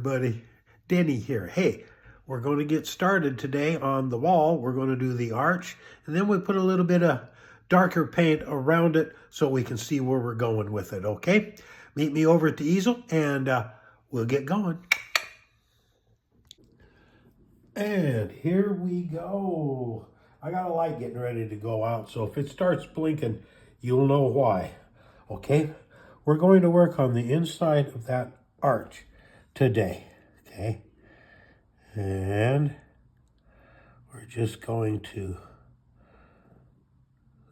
everybody, Denny here. Hey, we're going to get started today on the wall. We're going to do the arch, and then we put a little bit of darker paint around it so we can see where we're going with it, okay? Meet me over at the easel, and we'll get going. And here we go. I got a light getting ready to go out, so if it starts blinking, you'll know why, okay? We're going to work on the inside of that arch today, okay? And we're just going to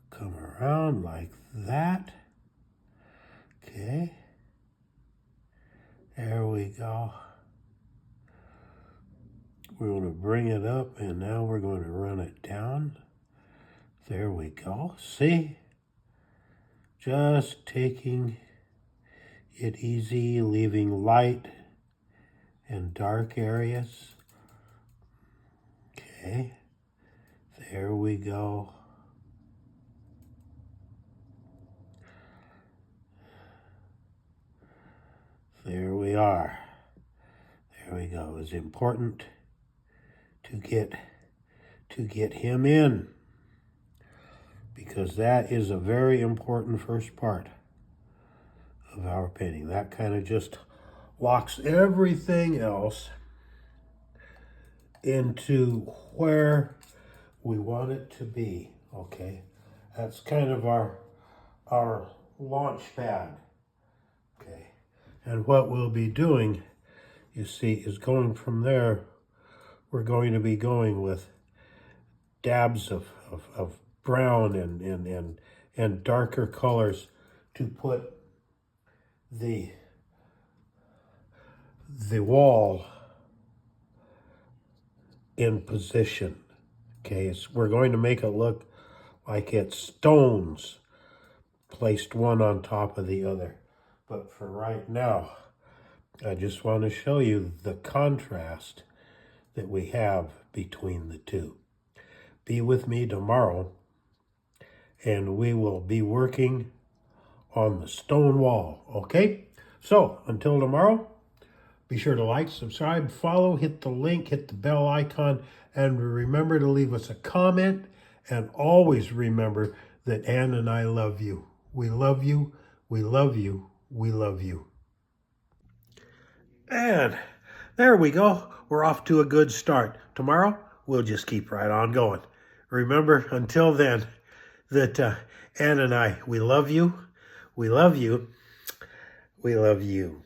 come around like that, okay? There we go. We're going to bring it up, and now we're going to run it down. There we go. See? Just taking it easy, leaving light and dark areas. Okay. There we go. There we are. There we go. It's important to get him in, because that is a very important first part of our painting. That kind of just locks everything else into where we want it to be, okay? That's kind of our launch pad, okay? And what we'll be doing, you see, is going from there. We're going to be going with dabs of brown and darker colors to put the wall in position. Okay, we're going to make it look like it's stones placed one on top of the other. But for right now, I just want to show you the contrast that we have between the two. Be with me tomorrow, and we will be working on the stone wall, okay? So, until tomorrow, be sure to like, subscribe, follow, hit the link, hit the bell icon, and remember to leave us a comment, and always remember that Ann and I love you. We love you, we love you, we love you. And there we go. We're off to a good start. Tomorrow, we'll just keep right on going. Remember, until then, that Ann and I, we love you, we love you, we love you.